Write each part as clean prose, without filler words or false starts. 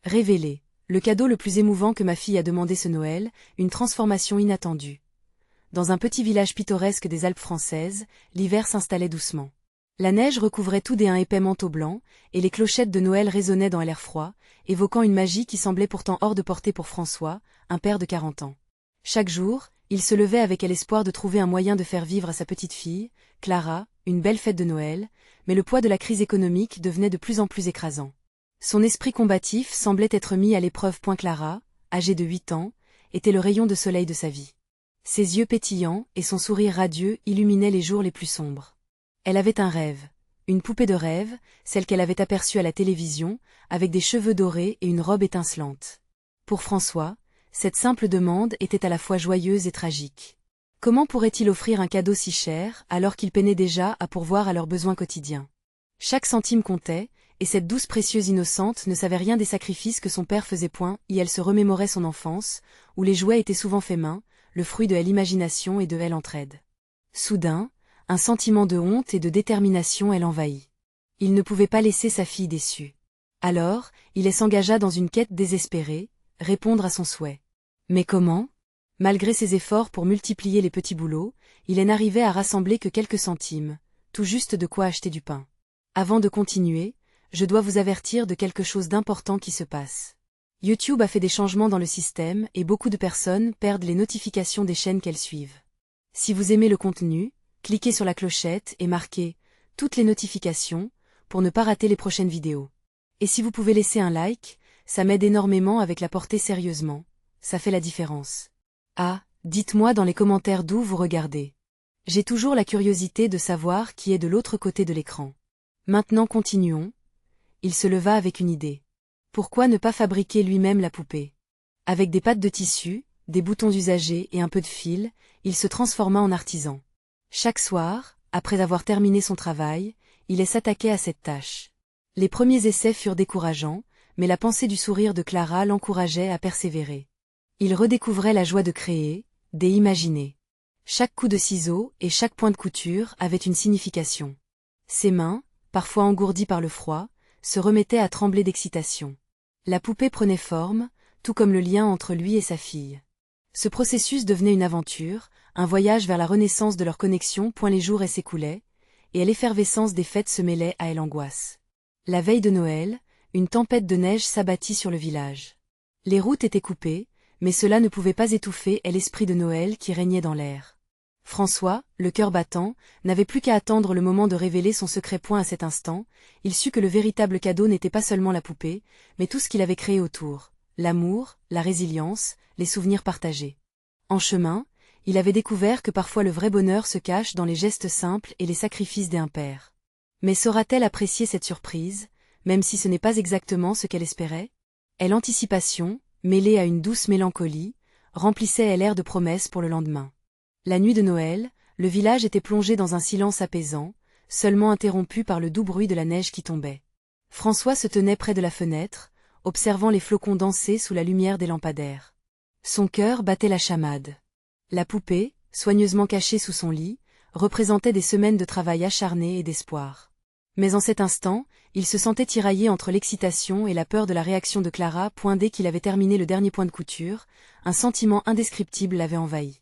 Révélé, le cadeau le plus émouvant que ma fille a demandé ce Noël, une transformation inattendue. Dans un petit village pittoresque des Alpes françaises, l'hiver s'installait doucement. La neige recouvrait tout d'un épais manteau blanc, et les clochettes de Noël résonnaient dans l'air froid, évoquant une magie qui semblait pourtant hors de portée pour François, un père de 40 ans. Chaque jour, il se levait avec l'espoir de trouver un moyen de faire vivre à sa petite fille, Clara, une belle fête de Noël, mais le poids de la crise économique devenait de plus en plus écrasant. Son esprit combatif semblait être mis à l'épreuve. Clara, âgée de 8 ans, était le rayon de soleil de sa vie. Ses yeux pétillants et son sourire radieux illuminaient les jours les plus sombres. Elle avait un rêve, une poupée de rêve, celle qu'elle avait aperçue à la télévision, avec des cheveux dorés et une robe étincelante. Pour François, cette simple demande était à la fois joyeuse et tragique. Comment pourrait-il offrir un cadeau si cher alors qu'il peinait déjà à pourvoir à leurs besoins quotidiens? Chaque centime comptait, et cette douce précieuse innocente ne savait rien des sacrifices que son père faisait. Et elle se remémorait son enfance, où les jouets étaient souvent faits main, le fruit de l'imagination et de l'entraide. Soudain, un sentiment de honte et de détermination l'envahit. Il ne pouvait pas laisser sa fille déçue. Alors, il s'engagea dans une quête désespérée, répondre à son souhait. Mais comment? Malgré ses efforts pour multiplier les petits boulots, il n'arrivait à rassembler que quelques centimes, tout juste de quoi acheter du pain. Avant de continuer, je dois vous avertir de quelque chose d'important qui se passe. YouTube a fait des changements dans le système et beaucoup de personnes perdent les notifications des chaînes qu'elles suivent. Si vous aimez le contenu, cliquez sur la clochette et marquez « Toutes les notifications » pour ne pas rater les prochaines vidéos. Et si vous pouvez laisser un like, ça m'aide énormément avec la portée sérieusement, ça fait la différence. Ah, dites-moi dans les commentaires d'où vous regardez. J'ai toujours la curiosité de savoir qui est de l'autre côté de l'écran. Maintenant continuons. Il se leva avec une idée. Pourquoi ne pas fabriquer lui-même la poupée? Avec des pattes de tissu, des boutons usagés et un peu de fil, il se transforma en artisan. Chaque soir, après avoir terminé son travail, il s'attaquait à cette tâche. Les premiers essais furent décourageants, mais la pensée du sourire de Clara l'encourageait à persévérer. Il redécouvrait la joie de créer, d'imaginer. Chaque coup de ciseau et chaque point de couture avait une signification. Ses mains, parfois engourdies par le froid, se remettait à trembler d'excitation. La poupée prenait forme, tout comme le lien entre lui et sa fille. Ce processus devenait une aventure, un voyage vers la renaissance de leur connexion. Les jours s'écoulaient, et à l'effervescence des fêtes se mêlait à l'angoisse. La veille de Noël, une tempête de neige s'abattit sur le village. Les routes étaient coupées, mais cela ne pouvait pas étouffer l'esprit de Noël qui régnait dans l'air. François, le cœur battant, n'avait plus qu'à attendre le moment de révéler son secret. À cet instant, il sut que le véritable cadeau n'était pas seulement la poupée, mais tout ce qu'il avait créé autour, l'amour, la résilience, les souvenirs partagés. En chemin, il avait découvert que parfois le vrai bonheur se cache dans les gestes simples et les sacrifices d'un père. Mais saura-t-elle apprécier cette surprise, même si ce n'est pas exactement ce qu'elle espérait? L'anticipation, mêlée à une douce mélancolie, remplissait l'air de promesses pour le lendemain. La nuit de Noël, le village était plongé dans un silence apaisant, seulement interrompu par le doux bruit de la neige qui tombait. François se tenait près de la fenêtre, observant les flocons danser sous la lumière des lampadaires. Son cœur battait la chamade. La poupée, soigneusement cachée sous son lit, représentait des semaines de travail acharné et d'espoir. Mais en cet instant, il se sentait tiraillé entre l'excitation et la peur de la réaction de Clara. Dès qu'il avait terminé le dernier point de couture, un sentiment indescriptible l'avait envahi.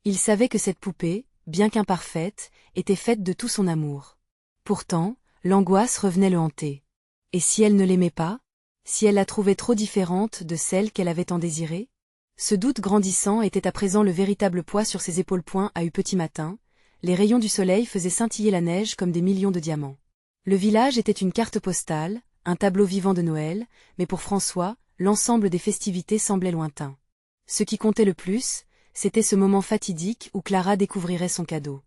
Il savait que cette poupée, bien qu'imparfaite, était faite de tout son amour. Pourtant, l'angoisse revenait le hanter. Et si elle ne l'aimait pas? Si elle la trouvait trop différente de celle qu'elle avait tant désirée? Ce doute grandissant était à présent le véritable poids sur ses épaules. À petit matin, les rayons du soleil faisaient scintiller la neige comme des millions de diamants. Le village était une carte postale, un tableau vivant de Noël, mais pour François, l'ensemble des festivités semblait lointain. Ce qui comptait le plus, c'était ce moment fatidique où Clara découvrirait son cadeau.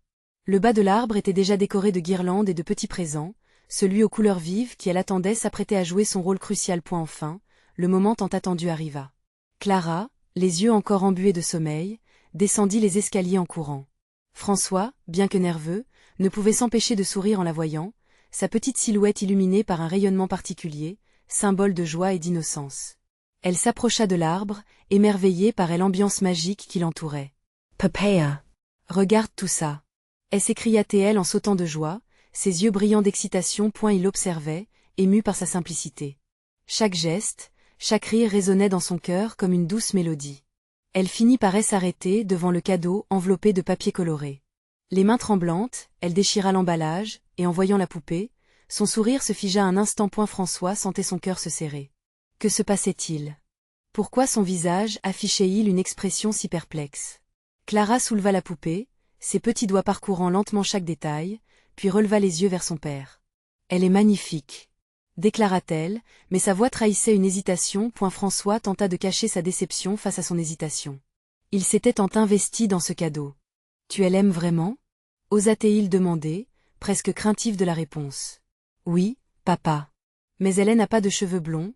Le bas de l'arbre était déjà décoré de guirlandes et de petits présents, celui aux couleurs vives qui elle attendait s'apprêtait à jouer son rôle crucial. Enfin, le moment tant attendu arriva. Clara, les yeux encore embués de sommeil, descendit les escaliers en courant. François, bien que nerveux, ne pouvait s'empêcher de sourire en la voyant, sa petite silhouette illuminée par un rayonnement particulier, symbole de joie et d'innocence. Elle s'approcha de l'arbre, émerveillée par l'ambiance magique qui l'entourait. « Papaya! Regarde tout ça !» s'écria-t-elle en sautant de joie, ses yeux brillants d'excitation. Il l'observait, ému par sa simplicité. Chaque geste, chaque rire résonnait dans son cœur comme une douce mélodie. Elle finit par s'arrêter devant le cadeau enveloppé de papier coloré. Les mains tremblantes, elle déchira l'emballage, et en voyant la poupée, son sourire se figea un instant. François sentait son cœur se serrer. Que se passait-il? Pourquoi son visage affichait-il une expression si perplexe? Clara souleva la poupée, ses petits doigts parcourant lentement chaque détail, puis releva les yeux vers son père. « Elle est magnifique !» déclara-t-elle, mais sa voix trahissait une hésitation. François tenta de cacher sa déception face à son hésitation. Il s'était tant investi dans ce cadeau. « Tu l'aimes vraiment ?» osa-t-il demander, presque craintif de la réponse. « Oui, papa. Mais elle n'a pas de cheveux blonds,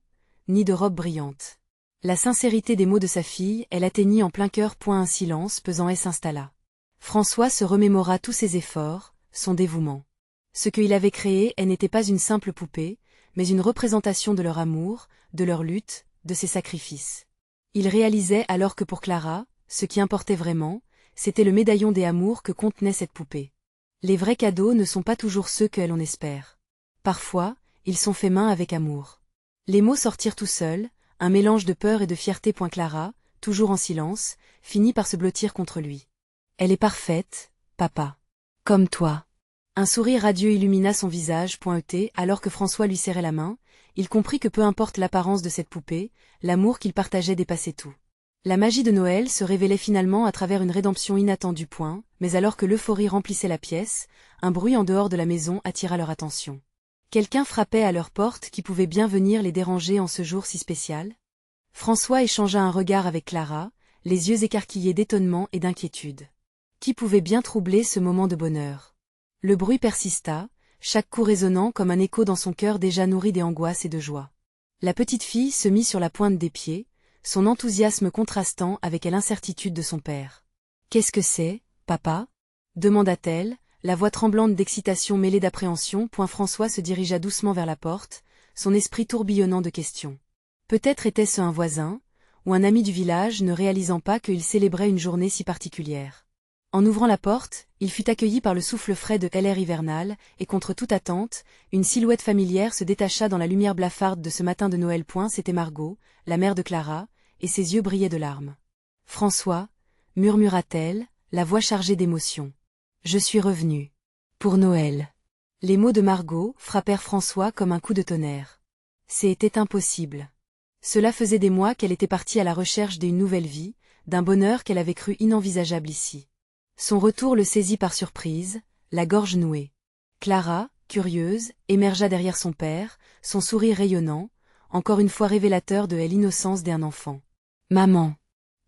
ni de robe brillante. » La sincérité des mots de sa fille, elle atteignit en plein cœur. Un silence pesant s'installa. François se remémora tous ses efforts, son dévouement. Ce qu'il avait créé, elle n'était pas une simple poupée, mais une représentation de leur amour, de leur lutte, de ses sacrifices. Il réalisait alors que pour Clara, ce qui importait vraiment, c'était le médaillon des amours que contenait cette poupée. Les vrais cadeaux ne sont pas toujours ceux que l'on espère. Parfois, ils sont faits main avec amour. Les mots sortirent tout seuls, un mélange de peur et de fierté. Clara, toujours en silence, finit par se blottir contre lui. « Elle est parfaite, papa. Comme toi. » Un sourire radieux illumina son visage. Alors que François lui serrait la main, il comprit que peu importe l'apparence de cette poupée, l'amour qu'il partageait dépassait tout. La magie de Noël se révélait finalement à travers une rédemption inattendue. Mais alors que l'euphorie remplissait la pièce, un bruit en dehors de la maison attira leur attention. Quelqu'un frappait à leur porte. Qui pouvait bien venir les déranger en ce jour si spécial? François échangea un regard avec Clara, les yeux écarquillés d'étonnement et d'inquiétude. Qui pouvait bien troubler ce moment de bonheur? Le bruit persista, chaque coup résonnant comme un écho dans son cœur déjà nourri d'angoisse et de joie. La petite fille se mit sur la pointe des pieds, son enthousiasme contrastant avec l'incertitude de son père. « Qu'est-ce que c'est, papa ?» demanda-t-elle, la voix tremblante d'excitation mêlée d'appréhension. François se dirigea doucement vers la porte, son esprit tourbillonnant de questions. Peut-être était-ce un voisin, ou un ami du village ne réalisant pas qu'il célébrait une journée si particulière. En ouvrant la porte, il fut accueilli par le souffle frais de l'air hivernal, et contre toute attente, une silhouette familière se détacha dans la lumière blafarde de ce matin de Noël. C'était Margot, la mère de Clara, et ses yeux brillaient de larmes. « François, » murmura-t-elle, la voix chargée d'émotion. « Je suis revenue. Pour Noël. » Les mots de Margot frappèrent François comme un coup de tonnerre. C'était impossible. Cela faisait des mois qu'elle était partie à la recherche d'une nouvelle vie, d'un bonheur qu'elle avait cru inenvisageable ici. Son retour le saisit par surprise, la gorge nouée. Clara, curieuse, émergea derrière son père, son sourire rayonnant, encore une fois révélateur de l'innocence d'un enfant. « Maman !»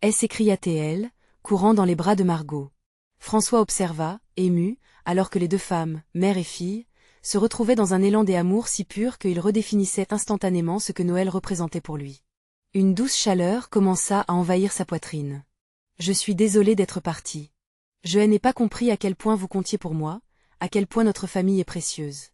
s'écria-t-elle, courant dans les bras de Margot. François observa, ému, alors que les deux femmes, mère et fille, se retrouvaient dans un élan d'amour si pur qu'il redéfinissait instantanément ce que Noël représentait pour lui. Une douce chaleur commença à envahir sa poitrine. « Je suis désolée d'être partie. Je n'ai pas compris à quel point vous comptiez pour moi, à quel point notre famille est précieuse. »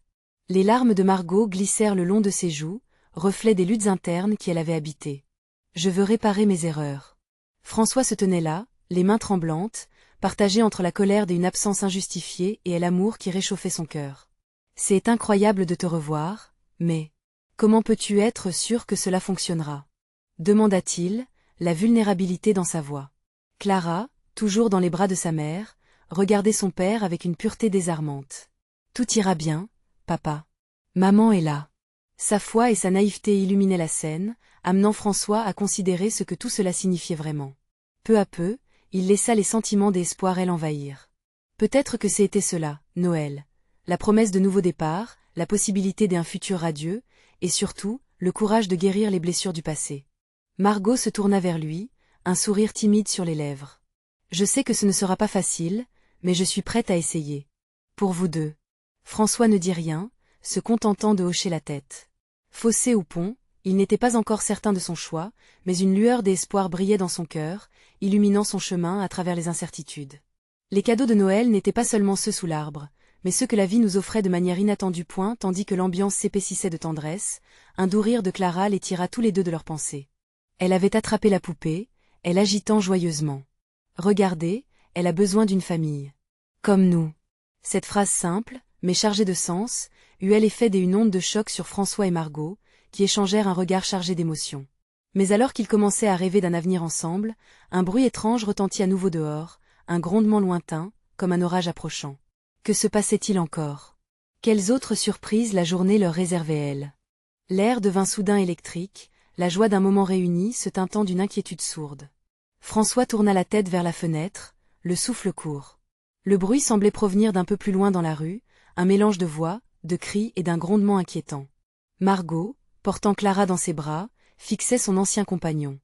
Les larmes de Margot glissèrent le long de ses joues, reflet des luttes internes qui elle avait habitées. « Je veux réparer mes erreurs. » François se tenait là, les mains tremblantes, partagé entre la colère d'une absence injustifiée et l'amour qui réchauffait son cœur. « C'est incroyable de te revoir, mais comment peux-tu être sûr que cela fonctionnera ?» demanda-t-il, la vulnérabilité dans sa voix. Clara, toujours dans les bras de sa mère, regardait son père avec une pureté désarmante. « Tout ira bien, papa. Maman est là. » Sa foi et sa naïveté illuminaient la scène, amenant François à considérer ce que tout cela signifiait vraiment. Peu à peu, il laissa les sentiments d'espoir l'envahir. Peut-être que c'était cela, Noël. La promesse de nouveaux départs, la possibilité d'un futur radieux, et surtout, le courage de guérir les blessures du passé. Margot se tourna vers lui, un sourire timide sur les lèvres. « Je sais que ce ne sera pas facile, mais je suis prête à essayer. Pour vous deux. » François ne dit rien, se contentant de hocher la tête. Fossé ou pont, il n'était pas encore certain de son choix, mais une lueur d'espoir brillait dans son cœur, illuminant son chemin à travers les incertitudes. Les cadeaux de Noël n'étaient pas seulement ceux sous l'arbre, mais ceux que la vie nous offrait de manière inattendue. Tandis que l'ambiance s'épaississait de tendresse, un doux rire de Clara les tira tous les deux de leurs pensées. Elle avait attrapé la poupée, elle agitant joyeusement. « Regardez, elle a besoin d'une famille. Comme nous. » Cette phrase simple, mais chargée de sens, eut l'effet d'une onde de choc sur François et Margot, qui échangèrent un regard chargé d'émotion. Mais alors qu'ils commençaient à rêver d'un avenir ensemble, un bruit étrange retentit à nouveau dehors, un grondement lointain, comme un orage approchant. Que se passait-il encore? Quelles autres surprises la journée leur réservait elle? L'air devint soudain électrique, la joie d'un moment réuni se teintant d'une inquiétude sourde. François tourna la tête vers la fenêtre, le souffle court. Le bruit semblait provenir d'un peu plus loin dans la rue, un mélange de voix, de cris et d'un grondement inquiétant. Margot, portant Clara dans ses bras, fixait son ancien compagnon.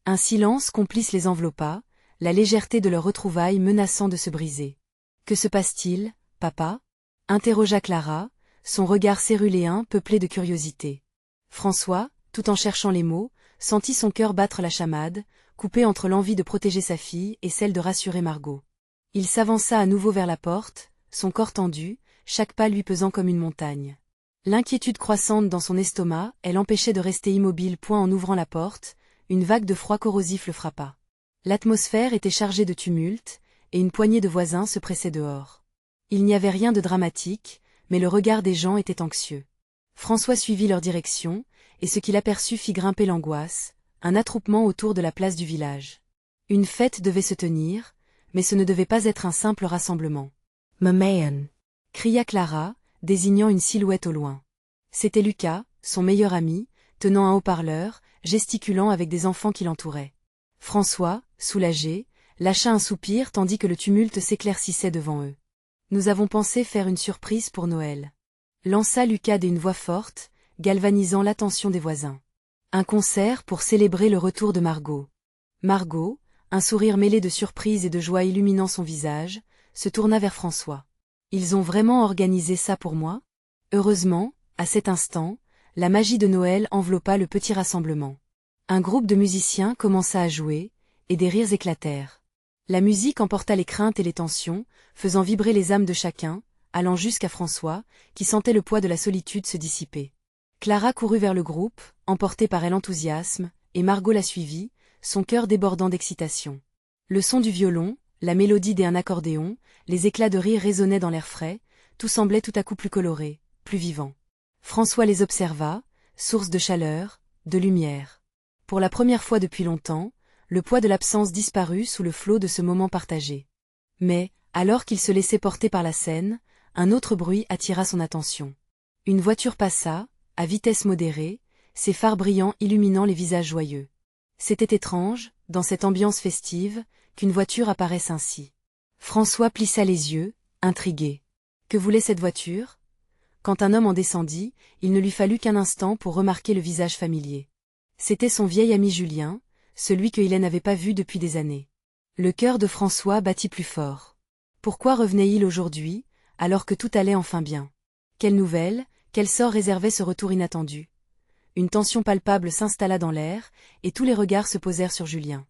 Un silence complice les enveloppa, la légèreté de leur retrouvaille menaçant de se briser. « Que se passe-t-il, papa » interrogea Clara, son regard céruléen peuplé de curiosité. François, tout en cherchant les mots, sentit son cœur battre la chamade, coupé entre l'envie de protéger sa fille et celle de rassurer Margot. Il s'avança à nouveau vers la porte, son corps tendu, chaque pas lui pesant comme une montagne. L'inquiétude croissante dans son estomac, elle l'empêchait de rester immobile. En ouvrant la porte, une vague de froid corrosif le frappa. L'atmosphère était chargée de tumulte, et une poignée de voisins se pressaient dehors. Il n'y avait rien de dramatique, mais le regard des gens était anxieux. François suivit leur direction, et ce qu'il aperçut fit grimper l'angoisse, un attroupement autour de la place du village. Une fête devait se tenir, mais ce ne devait pas être un simple rassemblement. « Maman » cria Clara, désignant une silhouette au loin. C'était Lucas, son meilleur ami, tenant un haut-parleur, gesticulant avec des enfants qui l'entouraient. François, soulagé, lâcha un soupir tandis que le tumulte s'éclaircissait devant eux. « Nous avons pensé faire une surprise pour Noël. » Lança Lucas d'une voix forte, galvanisant l'attention des voisins. Un concert pour célébrer le retour de Margot. Margot, un sourire mêlé de surprise et de joie illuminant son visage, se tourna vers François. « Ils ont vraiment organisé ça pour moi ?» Heureusement, à cet instant, la magie de Noël enveloppa le petit rassemblement. Un groupe de musiciens commença à jouer, et des rires éclatèrent. La musique emporta les craintes et les tensions, faisant vibrer les âmes de chacun, allant jusqu'à François, qui sentait le poids de la solitude se dissiper. Clara courut vers le groupe, emportée par elle enthousiasme, et Margot la suivit, son cœur débordant d'excitation. Le son du violon, la mélodie d'un accordéon, les éclats de rire résonnaient dans l'air frais, tout semblait tout à coup plus coloré, plus vivant. François les observa, source de chaleur, de lumière. Pour la première fois depuis longtemps, le poids de l'absence disparut sous le flot de ce moment partagé. Mais, alors qu'il se laissait porter par la scène, un autre bruit attira son attention. Une voiture passa, à vitesse modérée, ses phares brillants illuminant les visages joyeux. C'était étrange, dans cette ambiance festive, qu'une voiture apparaisse ainsi. François plissa les yeux, intrigué. Que voulait cette voiture? Quand un homme en descendit, il ne lui fallut qu'un instant pour remarquer le visage familier. C'était son vieil ami Julien, celui que Hélène n'avait pas vu depuis des années. Le cœur de François battit plus fort. Pourquoi revenait-il aujourd'hui, alors que tout allait enfin bien? Quelle nouvelle, quel sort réservait ce retour inattendu? Une tension palpable s'installa dans l'air, et tous les regards se posèrent sur Julien.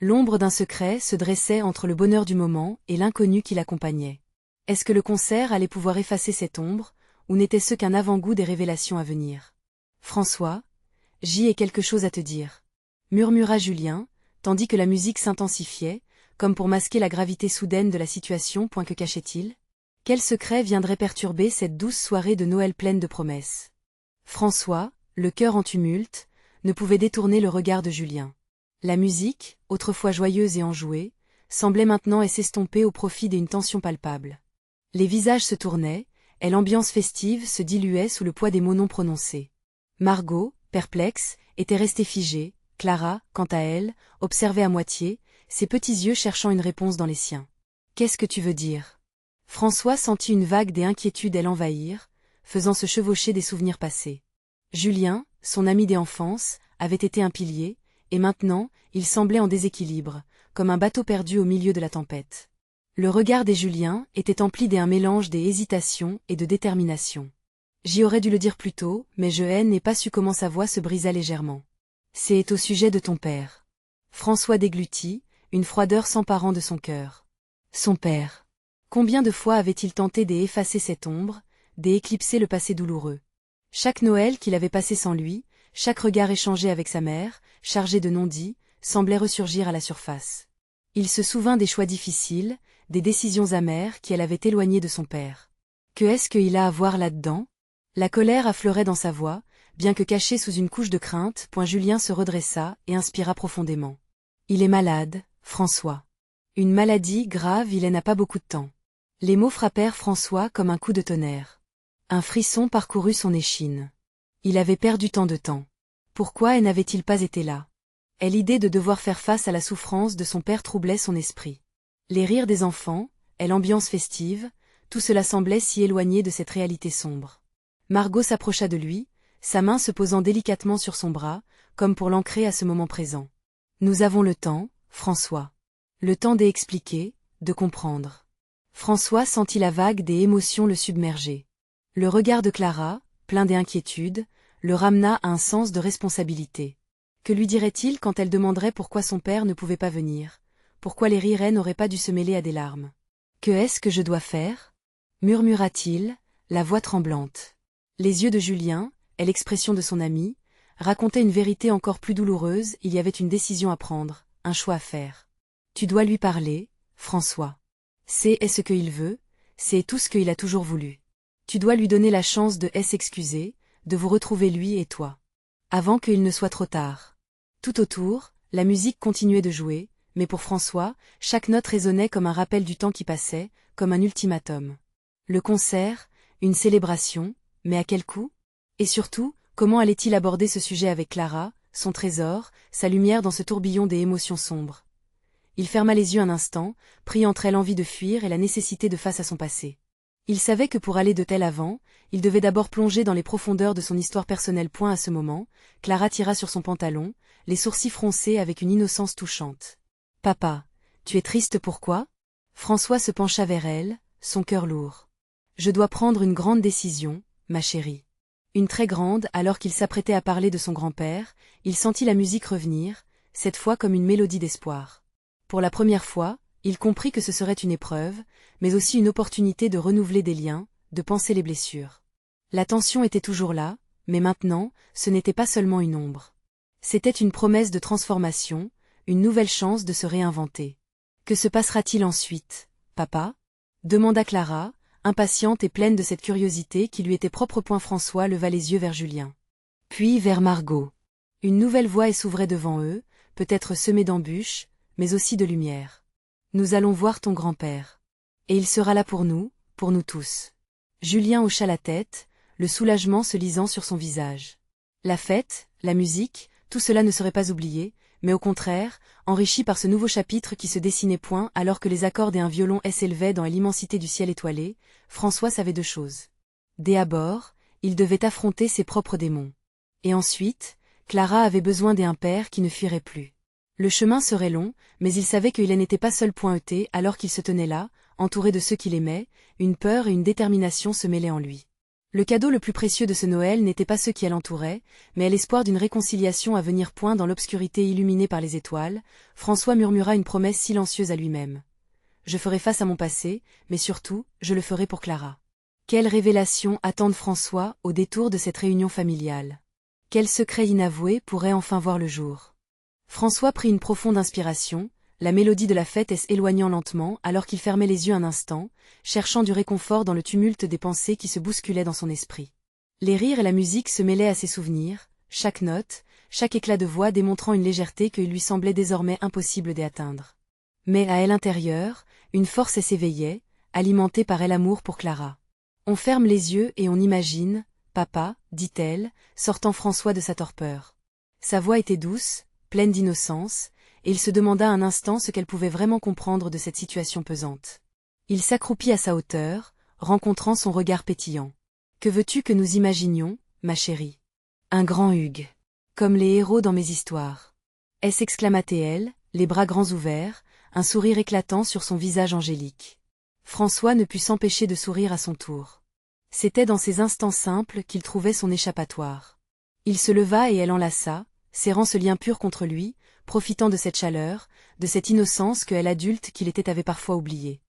L'ombre d'un secret se dressait entre le bonheur du moment et l'inconnu qui l'accompagnait. Est-ce que le concert allait pouvoir effacer cette ombre, ou n'était-ce qu'un avant-goût des révélations à venir? François, j'y ai quelque chose à te dire, murmura Julien, tandis que la musique s'intensifiait, comme pour masquer la gravité soudaine de la situation. Que cachait-il? Quel secret viendrait perturber cette douce soirée de Noël pleine de promesses? François, le cœur en tumulte, ne pouvait détourner le regard de Julien. La musique, autrefois joyeuse et enjouée, semblait maintenant s'estomper au profit d'une tension palpable. Les visages se tournaient, et l'ambiance festive se diluait sous le poids des mots non prononcés. Margot, perplexe, était restée figée, Clara, quant à elle, observait à moitié, ses petits yeux cherchant une réponse dans les siens. « Qu'est-ce que tu veux dire ?» François sentit une vague d'inquiétude l'envahir, faisant se chevaucher des souvenirs passés. Julien, son ami d'enfance, avait été un pilier, et maintenant, il semblait en déséquilibre, comme un bateau perdu au milieu de la tempête. Le regard des Julien était empli d'un mélange des hésitations et de détermination. J'y aurais dû le dire plus tôt, mais je n'ai pas su comment sa voix se brisa légèrement. C'est au sujet de ton père. François déglutit, une froideur s'emparant de son cœur. Son père. Combien de fois avait-il tenté d'effacer cette ombre, d'éclipser le passé douloureux? Chaque Noël qu'il avait passé sans lui, chaque regard échangé avec sa mère, chargé de non-dits, semblait ressurgir à la surface. Il se souvint des choix difficiles, des décisions amères qui l'avaient éloigné de son père. Que est-ce qu'il a à voir là-dedans? La colère affleurait dans sa voix, bien que caché sous une couche de crainte. Julien se redressa et inspira profondément. Il est malade, François. Une maladie grave, il n'a pas beaucoup de temps. Les mots frappèrent François comme un coup de tonnerre. Un frisson parcourut son échine. Il avait perdu tant de temps. Pourquoi n'avait-il pas été là? Et l'idée de devoir faire face à la souffrance de son père troublait son esprit. Les rires des enfants, et l'ambiance festive, tout cela semblait si éloigné de cette réalité sombre. Margot s'approcha de lui, sa main se posant délicatement sur son bras, comme pour l'ancrer à ce moment présent. Nous avons le temps, François. Le temps d'expliquer, de comprendre. François sentit la vague des émotions le submerger. Le regard de Clara, plein d'inquiétude, le ramena à un sens de responsabilité. Que lui dirait-il quand elle demanderait pourquoi son père ne pouvait pas venir, pourquoi les rires n'auraient pas dû se mêler à des larmes? Que est-ce que je dois faire? Murmura-t-il, la voix tremblante. Les yeux de Julien, et l'expression de son ami, racontaient une vérité encore plus douloureuse. Il y avait une décision à prendre, un choix à faire. Tu dois lui parler, François. C'est ce qu'il veut, c'est tout ce qu'il a toujours voulu. Tu dois lui donner la chance de s'excuser, de vous retrouver lui et toi. Avant qu'il ne soit trop tard. Tout autour, la musique continuait de jouer, mais pour François, chaque note résonnait comme un rappel du temps qui passait, comme un ultimatum. Le concert, une célébration, mais à quel coût? Et surtout, comment allait-il aborder ce sujet avec Clara, son trésor, sa lumière dans ce tourbillon des émotions sombres? Il ferma les yeux un instant, prit entre elles l'envie de fuir et la nécessité de face à son passé. Il savait que pour aller de tel avant, il devait d'abord plonger dans les profondeurs de son histoire personnelle. À ce moment, Clara tira sur son pantalon, les sourcils froncés avec une innocence touchante. « Papa, tu es triste pourquoi ?» François se pencha vers elle, son cœur lourd. « Je dois prendre une grande décision, ma chérie. » Une très grande. Alors qu'il s'apprêtait à parler de son grand-père, il sentit la musique revenir, cette fois comme une mélodie d'espoir. Pour la première fois, il comprit que ce serait une épreuve, mais aussi une opportunité de renouveler des liens, de panser les blessures. La tension était toujours là, mais maintenant, ce n'était pas seulement une ombre. C'était une promesse de transformation, une nouvelle chance de se réinventer. Que se passera-t-il ensuite, papa? Demanda Clara, impatiente et pleine de cette curiosité qui lui était propre. François leva les yeux vers Julien. Puis vers Margot. Une nouvelle voie s'ouvrait devant eux, peut-être semée d'embûches, mais aussi de lumière. Nous allons voir ton grand-père. Et il sera là pour nous tous. Julien hocha la tête, le soulagement se lisant sur son visage. La fête, la musique, tout cela ne serait pas oublié, mais au contraire, enrichi par ce nouveau chapitre qui se dessinait. Alors que les accords d'un violon s'élevaient dans l'immensité du ciel étoilé, François savait deux choses. D'abord, il devait affronter ses propres démons. Et ensuite, Clara avait besoin d'un père qui ne fuirait plus. Le chemin serait long, mais il savait qu'il n'était pas seul. Alors qu'il se tenait là, entouré de ceux qu'il aimait, une peur et une détermination se mêlaient en lui. Le cadeau le plus précieux de ce Noël n'était pas ceux qui l'entouraient, mais l'espoir d'une réconciliation à venir. Dans l'obscurité illuminée par les étoiles, François murmura une promesse silencieuse à lui-même. Je ferai face à mon passé, mais surtout, je le ferai pour Clara. Quelle révélation attendent François au détour de cette réunion familiale? Quel secret inavoué pourrait enfin voir le jour? François prit une profonde inspiration, la mélodie de la fête s'éloignant lentement alors qu'il fermait les yeux un instant, cherchant du réconfort dans le tumulte des pensées qui se bousculaient dans son esprit. Les rires et la musique se mêlaient à ses souvenirs, chaque note, chaque éclat de voix démontrant une légèreté qu'il lui semblait désormais impossible d'atteindre. Mais à l'intérieur, une force s'éveillait, alimentée par l'amour pour Clara. On ferme les yeux et on imagine, papa, dit-elle, sortant François de sa torpeur. Sa voix était douce, pleine d'innocence, et il se demanda un instant ce qu'elle pouvait vraiment comprendre de cette situation pesante. Il s'accroupit à sa hauteur, rencontrant son regard pétillant. « Que veux-tu que nous imaginions, ma chérie? Un grand Hugues. Comme les héros dans mes histoires. » S'exclama-t-elle, les bras grands ouverts, un sourire éclatant sur son visage angélique. François ne put s'empêcher de sourire à son tour. C'était dans ces instants simples qu'il trouvait son échappatoire. Il se leva et elle enlaça, serrant ce lien pur contre lui, profitant de cette chaleur, de cette innocence que l'adulte qu'il était avait parfois oubliée.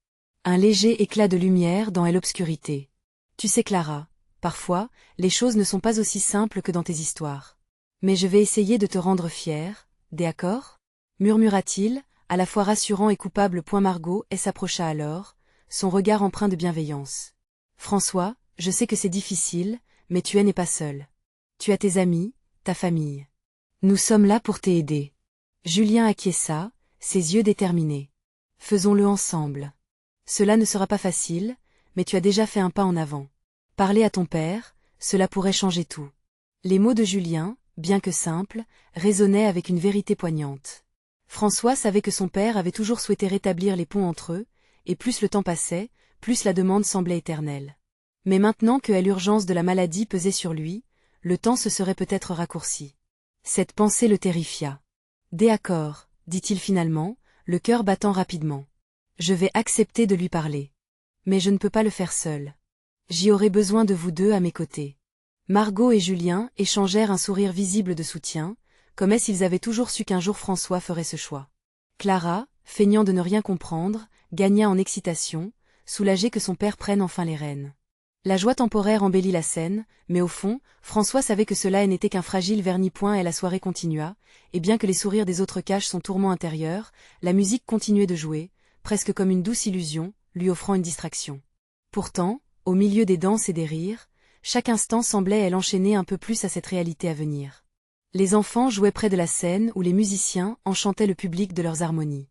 Un léger éclat de lumière dans l'obscurité. Tu sais Clara, parfois, les choses ne sont pas aussi simples que dans tes histoires. Mais je vais essayer de te rendre fière, d'accord? Murmura-t-il, à la fois rassurant et coupable. Margot s'approcha alors, son regard empreint de bienveillance. François, je sais que c'est difficile, mais tu n'es pas seul. Tu as tes amis, ta famille. Nous sommes là pour t'aider. Julien acquiesça, ses yeux déterminés. Faisons-le ensemble. Cela ne sera pas facile, mais tu as déjà fait un pas en avant. Parler à ton père, cela pourrait changer tout. Les mots de Julien, bien que simples, résonnaient avec une vérité poignante. François savait que son père avait toujours souhaité rétablir les ponts entre eux, et plus le temps passait, plus la demande semblait éternelle. Mais maintenant que l'urgence de la maladie pesait sur lui, le temps se serait peut-être raccourci. Cette pensée le terrifia. « D'accord, dit-il finalement, le cœur battant rapidement. Je vais accepter de lui parler. Mais je ne peux pas le faire seul. J'y aurai besoin de vous deux à mes côtés. » Margot et Julien échangèrent un sourire visible de soutien, comme s'ils avaient toujours su qu'un jour François ferait ce choix. Clara, feignant de ne rien comprendre, gagna en excitation, soulagée que son père prenne enfin les rênes. La joie temporaire embellit la scène, mais au fond, François savait que cela n'était qu'un fragile vernis-point et la soirée continua, et bien que les sourires des autres cachent son tourment intérieur, la musique continuait de jouer, presque comme une douce illusion, lui offrant une distraction. Pourtant, au milieu des danses et des rires, chaque instant semblait l'enchaîner un peu plus à cette réalité à venir. Les enfants jouaient près de la scène où les musiciens enchantaient le public de leurs harmonies.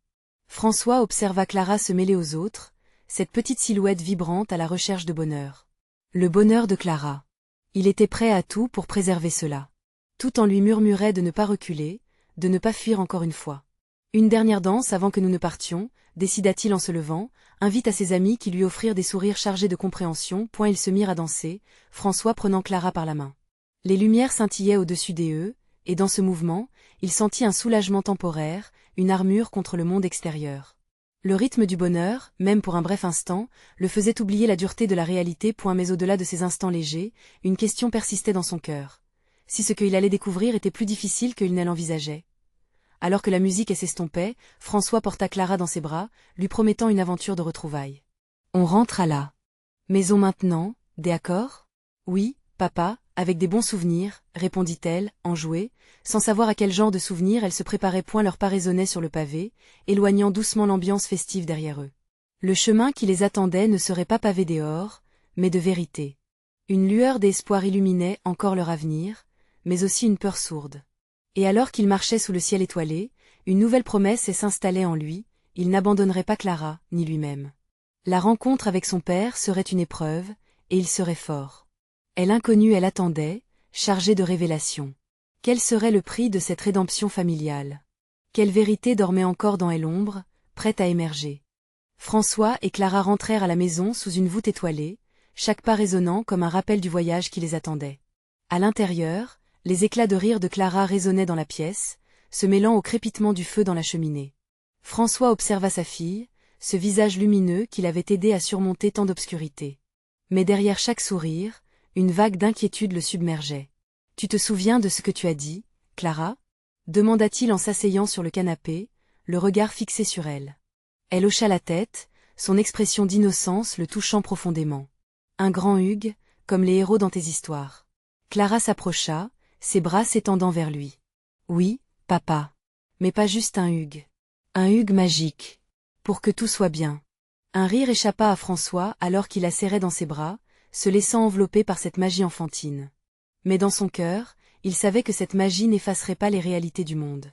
François observa Clara se mêler aux autres, cette petite silhouette vibrante à la recherche de bonheur. Le bonheur de Clara. Il était prêt à tout pour préserver cela. Tout en lui murmurait de ne pas reculer, de ne pas fuir encore une fois. Une dernière danse avant que nous ne partions, décida-t-il en se levant, invite à ses amis qui lui offrirent des sourires chargés de compréhension. Ils se mirent à danser, François prenant Clara par la main. Les lumières scintillaient au-dessus d'eux, et dans ce mouvement, il sentit un soulagement temporaire, une armure contre le monde extérieur. Le rythme du bonheur, même pour un bref instant, le faisait oublier la dureté de la réalité. Mais au-delà de ces instants légers, une question persistait dans son cœur. Si ce qu'il allait découvrir était plus difficile qu'il ne l'envisageait. Alors que la musique s'estompait, François porta Clara dans ses bras, lui promettant une aventure de retrouvailles. On rentre à la maison maintenant, d'accord ? Oui, papa, avec des bons souvenirs, répondit-elle, enjouée, sans savoir à quel genre de souvenirs elle se préparait. Leur pas résonnait sur le pavé, éloignant doucement l'ambiance festive derrière eux. Le chemin qui les attendait ne serait pas pavé d'or, mais de vérité. Une lueur d'espoir illuminait encore leur avenir, mais aussi une peur sourde. Et alors qu'il marchait sous le ciel étoilé, une nouvelle promesse s'installait en lui, il n'abandonnerait pas Clara, ni lui-même. La rencontre avec son père serait une épreuve, et il serait fort. Et l'inconnue elle attendait, chargée de révélations. Quel serait le prix de cette rédemption familiale ? Quelle vérité dormait encore dans l'ombre, prête à émerger ? François et Clara rentrèrent à la maison sous une voûte étoilée, chaque pas résonnant comme un rappel du voyage qui les attendait. À l'intérieur, les éclats de rire de Clara résonnaient dans la pièce, se mêlant au crépitement du feu dans la cheminée. François observa sa fille, ce visage lumineux qui l'avait aidé à surmonter tant d'obscurité. Mais derrière chaque sourire, une vague d'inquiétude le submergeait. « Tu te souviens de ce que tu as dit, Clara ?» demanda-t-il en s'asseyant sur le canapé, le regard fixé sur elle. Elle hocha la tête, son expression d'innocence le touchant profondément. « Un grand Hugues, comme les héros dans tes histoires. » Clara s'approcha, ses bras s'étendant vers lui. « Oui, papa. Mais pas juste un Hugues. Un Hugues magique. Pour que tout soit bien. » Un rire échappa à François alors qu'il la serrait dans ses bras, se laissant envelopper par cette magie enfantine. Mais dans son cœur, il savait que cette magie n'effacerait pas les réalités du monde.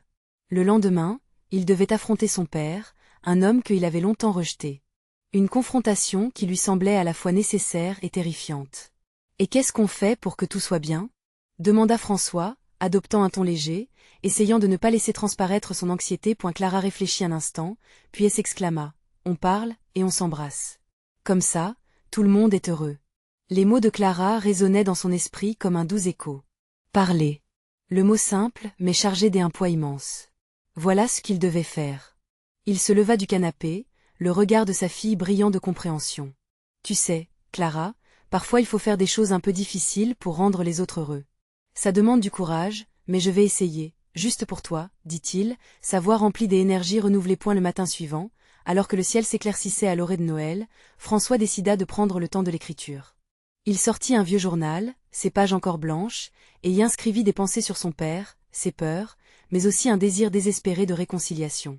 Le lendemain, il devait affronter son père, un homme qu'il avait longtemps rejeté. Une confrontation qui lui semblait à la fois nécessaire et terrifiante. « Et qu'est-ce qu'on fait pour que tout soit bien ?» demanda François, adoptant un ton léger, essayant de ne pas laisser transparaître son anxiété. Clara réfléchit un instant, puis elle s'exclama. « On parle, et on s'embrasse. Comme ça, tout le monde est heureux. » Les mots de Clara résonnaient dans son esprit comme un doux écho. Parler. Le mot simple, mais chargé d'un poids immense. Voilà ce qu'il devait faire. Il se leva du canapé, le regard de sa fille brillant de compréhension. Tu sais, Clara, parfois il faut faire des choses un peu difficiles pour rendre les autres heureux. Ça demande du courage, mais je vais essayer, juste pour toi, dit-il, sa voix remplie d'énergie renouvelée. Le matin suivant, alors que le ciel s'éclaircissait à l'orée de Noël, François décida de prendre le temps de l'écriture. Il sortit un vieux journal, ses pages encore blanches, et y inscrivit des pensées sur son père, ses peurs, mais aussi un désir désespéré de réconciliation.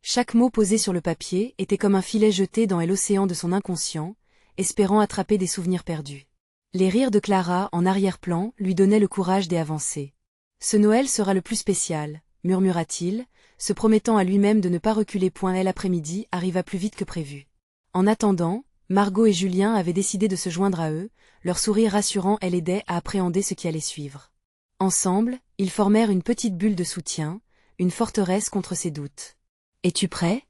Chaque mot posé sur le papier était comme un filet jeté dans l'océan de son inconscient, espérant attraper des souvenirs perdus. Les rires de Clara en arrière-plan lui donnaient le courage d'avancer. Ce Noël sera le plus spécial, murmura-t-il, se promettant à lui-même de ne pas reculer. L'après-midi arriva plus vite que prévu. En attendant, Margot et Julien avaient décidé de se joindre à eux, leur sourire rassurant l'aidait à appréhender ce qui allait suivre. Ensemble, ils formèrent une petite bulle de soutien, une forteresse contre ses doutes. « Es-tu prêt ?»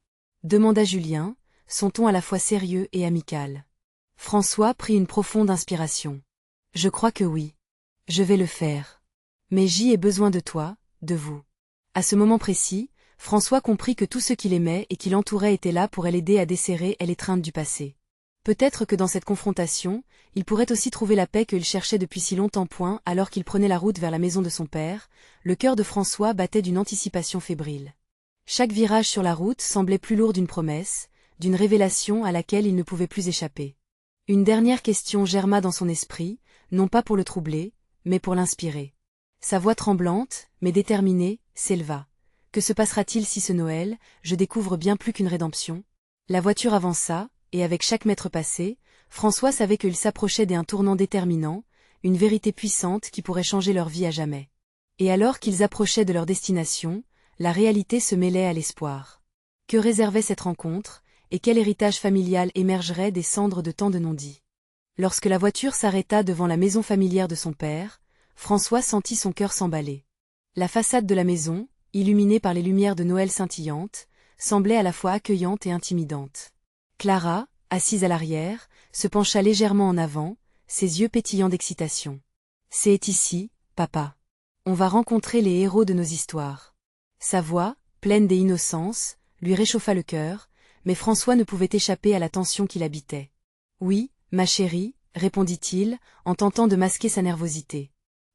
demanda Julien, son ton à la fois sérieux et amical. François prit une profonde inspiration. « Je crois que oui. Je vais le faire. Mais j'y ai besoin de toi, de vous. » À ce moment précis, François comprit que tous ceux qu'il aimait et qui l'entouraient étaient là pour l'aider à desserrer l'étreinte du passé. Peut-être que dans cette confrontation, il pourrait aussi trouver la paix qu'il cherchait depuis si longtemps. Alors qu'il prenait la route vers la maison de son père, le cœur de François battait d'une anticipation fébrile. Chaque virage sur la route semblait plus lourd d'une promesse, d'une révélation à laquelle il ne pouvait plus échapper. Une dernière question germa dans son esprit, non pas pour le troubler, mais pour l'inspirer. Sa voix tremblante, mais déterminée, s'éleva. Que se passera-t-il si ce Noël, je découvre bien plus qu'une rédemption ? La voiture avança, et avec chaque mètre passé, François savait qu'il s'approchait d'un tournant déterminant, une vérité puissante qui pourrait changer leur vie à jamais. Et alors qu'ils approchaient de leur destination, la réalité se mêlait à l'espoir. Que réservait cette rencontre, et quel héritage familial émergerait des cendres de tant de non-dits ? Lorsque la voiture s'arrêta devant la maison familière de son père, François sentit son cœur s'emballer. La façade de la maison, illuminée par les lumières de Noël scintillantes, semblait à la fois accueillante et intimidante. Clara, assise à l'arrière, se pencha légèrement en avant, ses yeux pétillants d'excitation. « C'est ici, papa. On va rencontrer les héros de nos histoires. » Sa voix, pleine d'innocence, lui réchauffa le cœur, mais François ne pouvait échapper à la tension qui l'habitait. « Oui, ma chérie, » répondit-il, en tentant de masquer sa nervosité.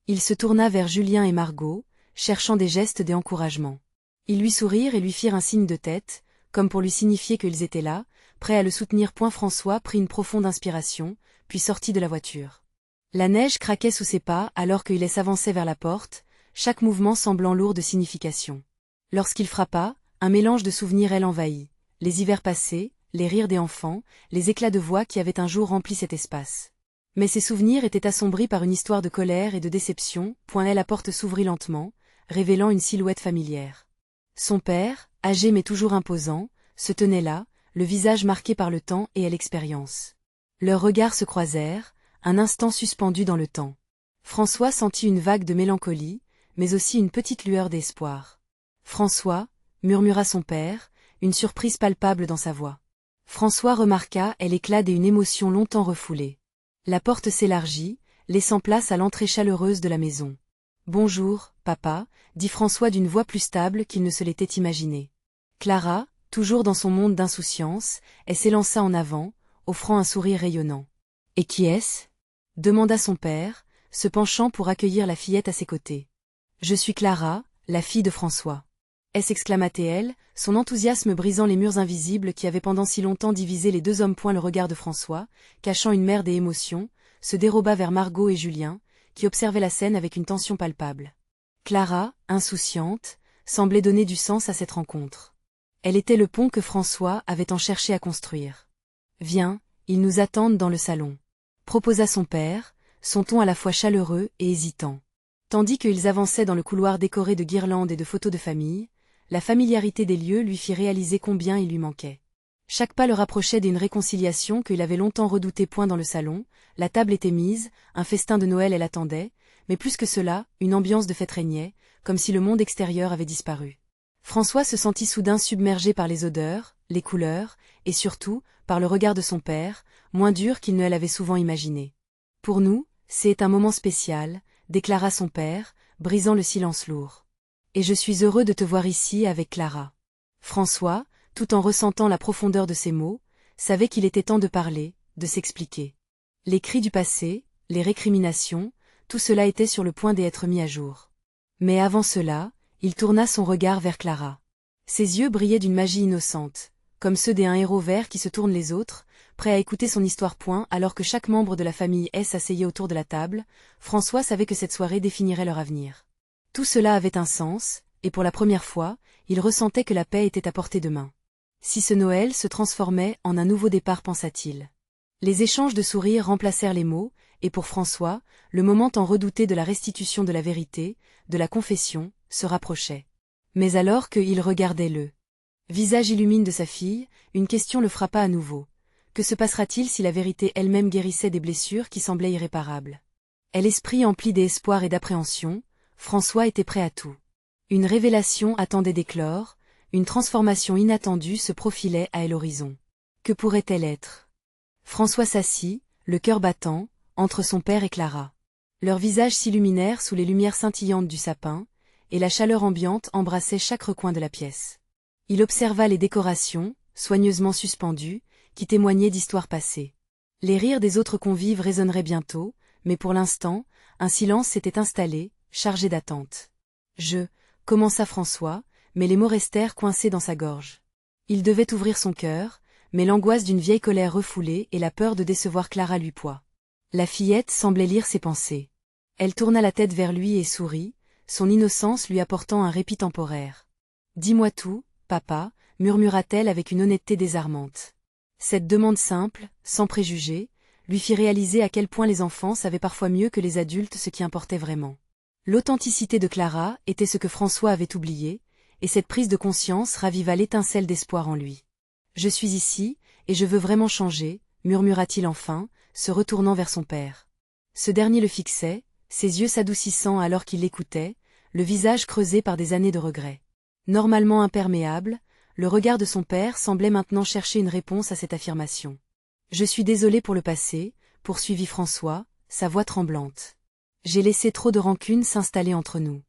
Il se tourna vers Julien et Margot, cherchant des gestes d'encouragement. Ils lui sourirent et lui firent un signe de tête, comme pour lui signifier qu'ils étaient là, prêts à le soutenir. François prit une profonde inspiration, puis sortit de la voiture. La neige craquait sous ses pas alors qu'il s'avançait vers la porte, chaque mouvement semblant lourd de signification. Lorsqu'il frappa, un mélange de souvenirs l'envahit, les hivers passés, les rires des enfants, les éclats de voix qui avaient un jour rempli cet espace. Mais ces souvenirs étaient assombris par une histoire de colère et de déception. La porte s'ouvrit lentement, révélant une silhouette familière. Son père, âgé mais toujours imposant, se tenait là, le visage marqué par le temps et l'expérience. Leurs regards se croisèrent, un instant suspendus dans le temps. François sentit une vague de mélancolie, mais aussi une petite lueur d'espoir. « François » murmura son père, une surprise palpable dans sa voix. François remarqua l'éclat d'une émotion longtemps refoulée. La porte s'élargit, laissant place à l'entrée chaleureuse de la maison. « Bonjour, papa » dit François d'une voix plus stable qu'il ne se l'était imaginé. Clara, toujours dans son monde d'insouciance, s'élança en avant, offrant un sourire rayonnant. « Et qui est-ce » demanda son père, se penchant pour accueillir la fillette à ses côtés. « Je suis Clara, la fille de François. » S'exclama-t-elle, son enthousiasme brisant les murs invisibles qui avaient pendant si longtemps divisé les deux hommes. Le regard de François, cachant une mer d'émotions, se déroba vers Margot et Julien, qui observaient la scène avec une tension palpable. Clara, insouciante, semblait donner du sens à cette rencontre. Elle était le pont que François avait tant cherché à construire. « Viens, ils nous attendent dans le salon » proposa son père, son ton à la fois chaleureux et hésitant. Tandis qu'ils avançaient dans le couloir décoré de guirlandes et de photos de famille, la familiarité des lieux lui fit réaliser combien il lui manquait. Chaque pas le rapprochait d'une réconciliation qu'il avait longtemps redoutée. Dans le salon, la table était mise, un festin de Noël l'attendait, mais plus que cela, une ambiance de fête régnait, comme si le monde extérieur avait disparu. François se sentit soudain submergé par les odeurs, les couleurs, et surtout, par le regard de son père, moins dur qu'il ne l'avait souvent imaginé. « Pour nous, c'est un moment spécial » déclara son père, brisant le silence lourd. « Et je suis heureux de te voir ici avec Clara. » François, tout en ressentant la profondeur de ces mots, savait qu'il était temps de parler, de s'expliquer. Les cris du passé, les récriminations, tout cela était sur le point d'être mis à jour. Mais avant cela, il tourna son regard vers Clara. Ses yeux brillaient d'une magie innocente, comme ceux d'un héros vert qui se tourne les autres, prêt à écouter son histoire. Alors que chaque membre de la famille s'asseyait autour de la table, François savait que cette soirée définirait leur avenir. Tout cela avait un sens, et pour la première fois, il ressentait que la paix était à portée de main. Si ce Noël se transformait en un nouveau départ, pensa-t-il. Les échanges de sourires remplacèrent les mots, et pour François, le moment tant redouté de la restitution de la vérité, de la confession, se rapprochait. Mais alors qu'il regardait le visage illumine de sa fille, une question le frappa à nouveau. Que se passera-t-il si la vérité elle-même guérissait des blessures qui semblaient irréparables? Et l'esprit empli d'espoir et d'appréhension, François était prêt à tout. Une révélation attendait d'éclore, une transformation inattendue se profilait à l'horizon. Que pourrait-elle être? François s'assit, le cœur battant, entre son père et Clara. Leurs visages s'illuminèrent sous les lumières scintillantes du sapin, et la chaleur ambiante embrassait chaque recoin de la pièce. Il observa les décorations, soigneusement suspendues, qui témoignaient d'histoires passées. Les rires des autres convives résonneraient bientôt, mais pour l'instant, un silence s'était installé, chargé d'attente. Commença François, mais les mots restèrent coincés dans sa gorge. Il devait ouvrir son cœur, mais l'angoisse d'une vieille colère refoulée et la peur de décevoir Clara lui poids. La fillette semblait lire ses pensées. Elle tourna la tête vers lui et sourit, son innocence lui apportant un répit temporaire. « Dis-moi tout, papa, » murmura-t-elle avec une honnêteté désarmante. Cette demande simple, sans préjugés, lui fit réaliser à quel point les enfants savaient parfois mieux que les adultes ce qui importait vraiment. L'authenticité de Clara était ce que François avait oublié, et cette prise de conscience raviva l'étincelle d'espoir en lui. « Je suis ici, et je veux vraiment changer, » murmura-t-il enfin, se retournant vers son père. Ce dernier le fixait, ses yeux s'adoucissant alors qu'il l'écoutait, le visage creusé par des années de regrets. Normalement imperméable, le regard de son père semblait maintenant chercher une réponse à cette affirmation. « Je suis désolé pour le passé, » poursuivit François, sa voix tremblante. « J'ai laissé trop de rancune s'installer entre nous.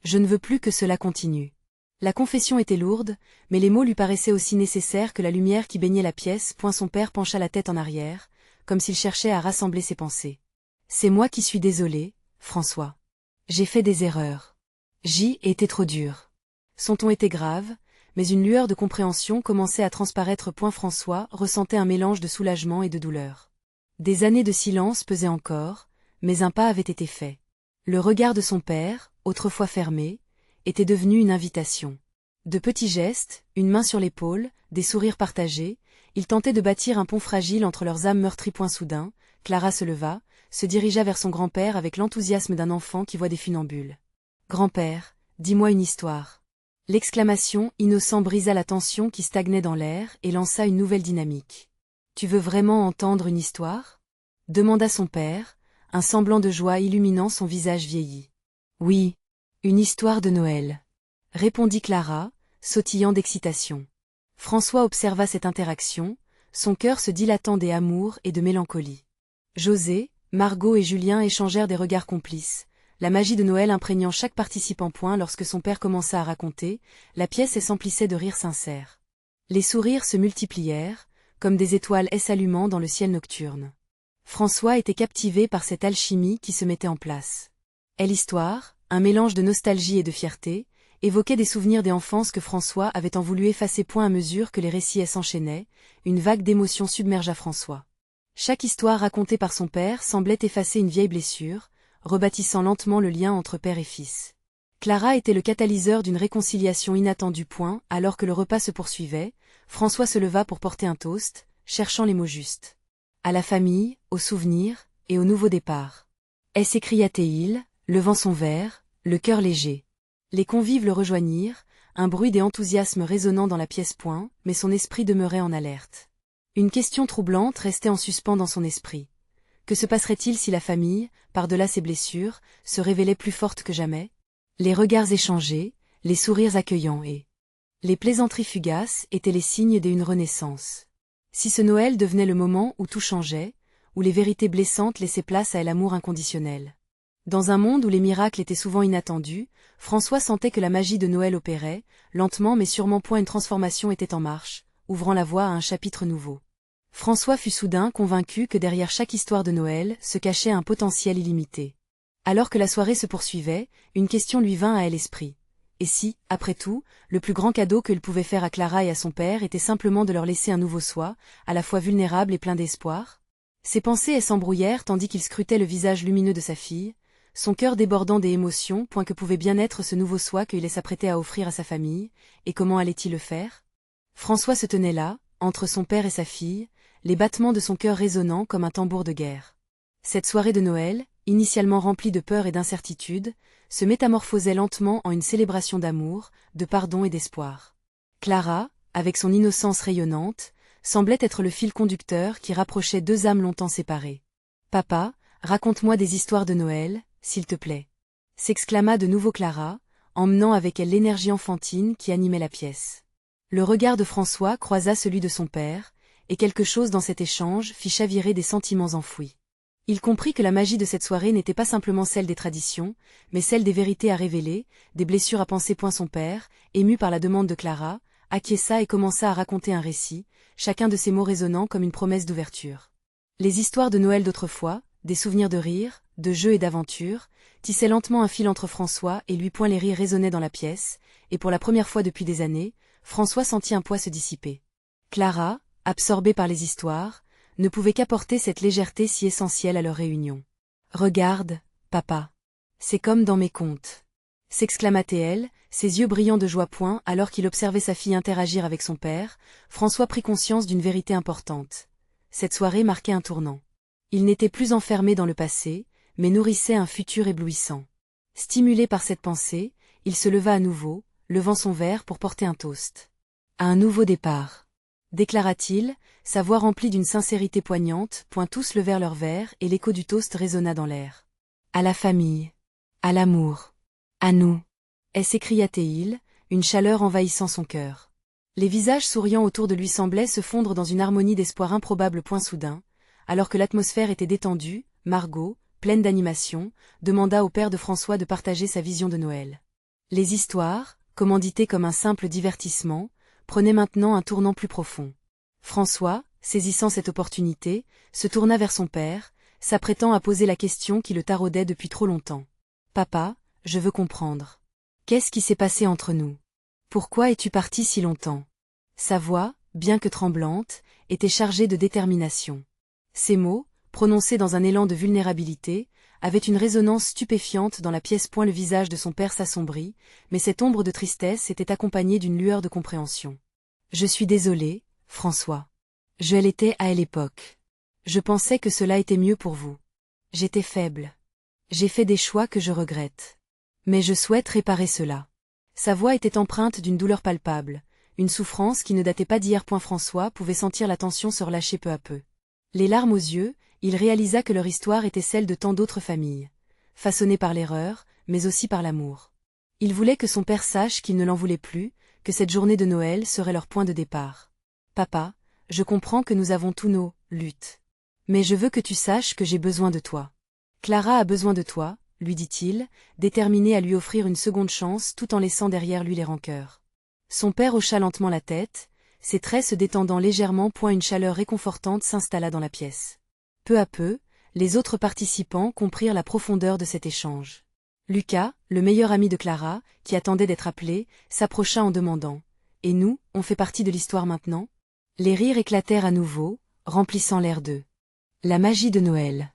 Je ne veux plus que cela continue. » La confession était lourde, mais les mots lui paraissaient aussi nécessaires que la lumière qui baignait la pièce. Son père pencha la tête en arrière, comme s'il cherchait à rassembler ses pensées. « C'est moi qui suis désolé, François. J'ai fait des erreurs. J'y étais trop dur. » Son ton était grave, mais une lueur de compréhension commençait à transparaître. François ressentait un mélange de soulagement et de douleur. Des années de silence pesaient encore, mais un pas avait été fait. Le regard de son père, autrefois fermé, était devenu une invitation. De petits gestes, une main sur l'épaule, des sourires partagés, il tentait de bâtir un pont fragile entre leurs âmes meurtries. Soudain, Clara se leva, se dirigea vers son grand-père avec l'enthousiasme d'un enfant qui voit des funambules. « Grand-père, dis-moi une histoire. » L'exclamation innocent brisa la tension qui stagnait dans l'air et lança une nouvelle dynamique. « Tu veux vraiment entendre une histoire ?» demanda son père, un semblant de joie illuminant son visage vieilli. « Oui, une histoire de Noël, » répondit Clara, sautillant d'excitation. François observa cette interaction, son cœur se dilatant d'amour et de mélancolie. José, Margot et Julien échangèrent des regards complices, la magie de Noël imprégnant chaque participant. Lorsque son père commença à raconter, la pièce s'emplissait de rires sincères. Les sourires se multiplièrent, comme des étoiles s'allumant dans le ciel nocturne. François était captivé par cette alchimie qui se mettait en place. Et l'histoire, un mélange de nostalgie et de fierté, évoquait des souvenirs d'enfance que François avait tant voulu effacer. À mesure que les récits s'enchaînaient, une vague d'émotion submergea François. Chaque histoire racontée par son père semblait effacer une vieille blessure, rebâtissant lentement le lien entre père et fils. Clara était le catalyseur d'une réconciliation inattendue. Alors que le repas se poursuivait, François se leva pour porter un toast, cherchant les mots justes. « À la famille, aux souvenirs, et au nouveau départ. » s'écria-t-il, levant son verre, le cœur léger. Les convives le rejoignirent, un bruit et enthousiasme résonnant dans la pièce. Mais son esprit demeurait en alerte. Une question troublante restait en suspens dans son esprit. Que se passerait-il si la famille, par-delà ses blessures, se révélait plus forte que jamais? Les regards échangés, les sourires accueillants et les plaisanteries fugaces étaient les signes d'une renaissance. Si ce Noël devenait le moment où tout changeait, où les vérités blessantes laissaient place à l'amour inconditionnel. Dans un monde où les miracles étaient souvent inattendus, François sentait que la magie de Noël opérait, lentement mais sûrement. Une transformation était en marche, ouvrant la voie à un chapitre nouveau. François fut soudain convaincu que derrière chaque histoire de Noël se cachait un potentiel illimité. Alors que la soirée se poursuivait, une question lui vint à l'esprit. Et si, après tout, le plus grand cadeau qu'il pouvait faire à Clara et à son père était simplement de leur laisser un nouveau soi, à la fois vulnérable et plein d'espoir? Ses pensées s'embrouillèrent tandis qu'il scrutait le visage lumineux de sa fille, son cœur débordant des émotions. Que pouvait bien être ce nouveau soi qu'il s'apprêtait à offrir à sa famille, et comment allait-il le faire? François se tenait là, entre son père et sa fille, les battements de son cœur résonnant comme un tambour de guerre. Cette soirée de Noël, initialement remplie de peur et d'incertitude, se métamorphosait lentement en une célébration d'amour, de pardon et d'espoir. Clara, avec son innocence rayonnante, semblait être le fil conducteur qui rapprochait deux âmes longtemps séparées. « Papa, raconte-moi des histoires de Noël, s'il te plaît. » s'exclama de nouveau Clara, emmenant avec elle l'énergie enfantine qui animait la pièce. Le regard de François croisa celui de son père, et quelque chose dans cet échange fit chavirer des sentiments enfouis. Il comprit que la magie de cette soirée n'était pas simplement celle des traditions, mais celle des vérités à révéler, des blessures à panser. Son père, ému par la demande de Clara, acquiesça et commença à raconter un récit, chacun de ses mots résonnant comme une promesse d'ouverture. Les histoires de Noël d'autrefois, des souvenirs de rire, de jeux et d'aventures, tissaient lentement un fil entre François et lui. Les rires résonnaient dans la pièce, et pour la première fois depuis des années, François sentit un poids se dissiper. Clara, absorbée par les histoires, ne pouvait qu'apporter cette légèreté si essentielle à leur réunion. « Regarde, papa. C'est comme dans mes contes. » s'exclama-t-elle, ses yeux brillants de joie. Alors qu'il observait sa fille interagir avec son père, François prit conscience d'une vérité importante. Cette soirée marquait un tournant. Il n'était plus enfermé dans le passé, mais nourrissait un futur éblouissant. Stimulé par cette pensée, il se leva à nouveau, levant son verre pour porter un toast. « À un nouveau départ », déclara-t-il, sa voix remplie d'une sincérité poignante. Tous levèrent leurs verres et l'écho du toast résonna dans l'air. « À la famille. À l'amour. À nous. » s'écria-t-il, une chaleur envahissant son cœur. Les visages souriants autour de lui semblaient se fondre dans une harmonie d'espoir improbable. Soudain, alors que l'atmosphère était détendue, Margot, pleine d'animation, demanda au père de François de partager sa vision de Noël. Les histoires, commanditées comme un simple divertissement, prenaient maintenant un tournant plus profond. François, saisissant cette opportunité, se tourna vers son père, s'apprêtant à poser la question qui le taraudait depuis trop longtemps. « Papa, je veux comprendre. Qu'est-ce qui s'est passé entre nous? Pourquoi es-tu parti si longtemps ?» Sa voix, bien que tremblante, était chargée de détermination. Ces mots, prononcés dans un élan de vulnérabilité, avaient une résonance stupéfiante dans la pièce. Le visage de son père s'assombrit, mais cette ombre de tristesse était accompagnée d'une lueur de compréhension. « Je suis désolé, François. Je l'étais à l'époque. Je pensais que cela était mieux pour vous. J'étais faible. J'ai fait des choix que je regrette. Mais je souhaite réparer cela. » Sa voix était empreinte d'une douleur palpable, une souffrance qui ne datait pas d'hier. François pouvait sentir la tension se relâcher peu à peu. Les larmes aux yeux, il réalisa que leur histoire était celle de tant d'autres familles, façonnée par l'erreur, mais aussi par l'amour. Il voulait que son père sache qu'il ne l'en voulait plus, que cette journée de Noël serait leur point de départ. « Papa, je comprends que nous avons tous nos luttes. Mais je veux que tu saches que j'ai besoin de toi. Clara a besoin de toi, » lui dit-il, déterminé à lui offrir une seconde chance tout en laissant derrière lui les rancœurs. Son père hocha lentement la tête, ses traits se détendant légèrement. Une chaleur réconfortante s'installa dans la pièce. Peu à peu, les autres participants comprirent la profondeur de cet échange. Lucas, le meilleur ami de Clara, qui attendait d'être appelé, s'approcha en demandant « Et nous, on fait partie de l'histoire maintenant ?» Les rires éclatèrent à nouveau, remplissant l'air d'eux. La magie de Noël.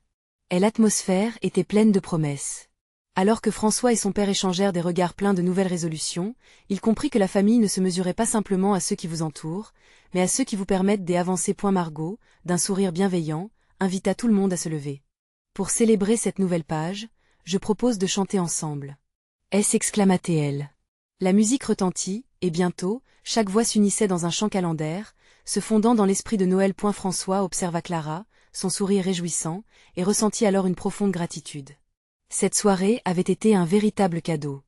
Et l'atmosphère était pleine de promesses. Alors que François et son père échangèrent des regards pleins de nouvelles résolutions, il comprit que la famille ne se mesurait pas simplement à ceux qui vous entourent, mais à ceux qui vous permettent d'avancer. Margot, d'un sourire bienveillant, invita tout le monde à se lever. « Pour célébrer cette nouvelle page, je propose de chanter ensemble. » s'exclama-t-elle. La musique retentit, et bientôt, chaque voix s'unissait dans un chant calendaire, se fondant dans l'esprit de Noël. François observa Clara, son sourire réjouissant, et ressentit alors une profonde gratitude. Cette soirée avait été un véritable cadeau.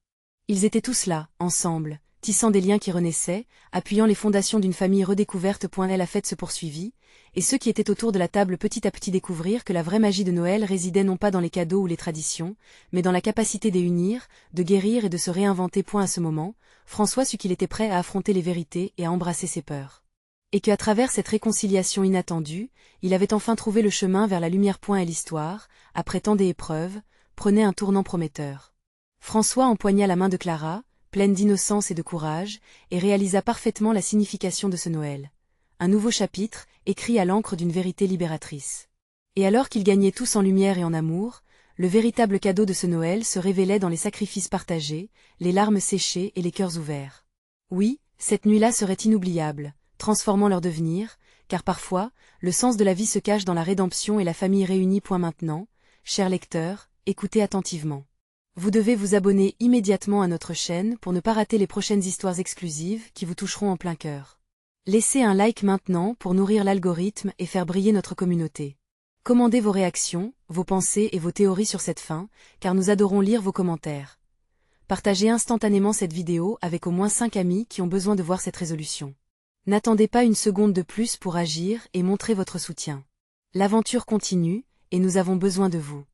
Ils étaient tous là, ensemble, tissant des liens qui renaissaient, appuyant les fondations d'une famille redécouverte. La fête se poursuivit, et ceux qui étaient autour de la table petit à petit découvrirent que la vraie magie de Noël résidait non pas dans les cadeaux ou les traditions, mais dans la capacité d'unir, de guérir et de se réinventer. À ce moment, François sut qu'il était prêt à affronter les vérités et à embrasser ses peurs. Et qu'à travers cette réconciliation inattendue, il avait enfin trouvé le chemin vers la lumière. Et l'histoire, après tant d'épreuves, prenait un tournant prometteur. François empoigna la main de Clara, pleine d'innocence et de courage, et réalisa parfaitement la signification de ce Noël. Un nouveau chapitre, écrit à l'encre d'une vérité libératrice. Et alors qu'ils gagnaient tous en lumière et en amour, le véritable cadeau de ce Noël se révélait dans les sacrifices partagés, les larmes séchées et les cœurs ouverts. Oui, cette nuit-là serait inoubliable, transformant leur devenir, car parfois, le sens de la vie se cache dans la rédemption et la famille réunie. Maintenant, chers lecteurs, écoutez attentivement. Vous devez vous abonner immédiatement à notre chaîne pour ne pas rater les prochaines histoires exclusives qui vous toucheront en plein cœur. Laissez un like maintenant pour nourrir l'algorithme et faire briller notre communauté. Commandez vos réactions, vos pensées et vos théories sur cette fin, car nous adorons lire vos commentaires. Partagez instantanément cette vidéo avec au moins 5 amis qui ont besoin de voir cette résolution. N'attendez pas une seconde de plus pour agir et montrer votre soutien. L'aventure continue, et nous avons besoin de vous.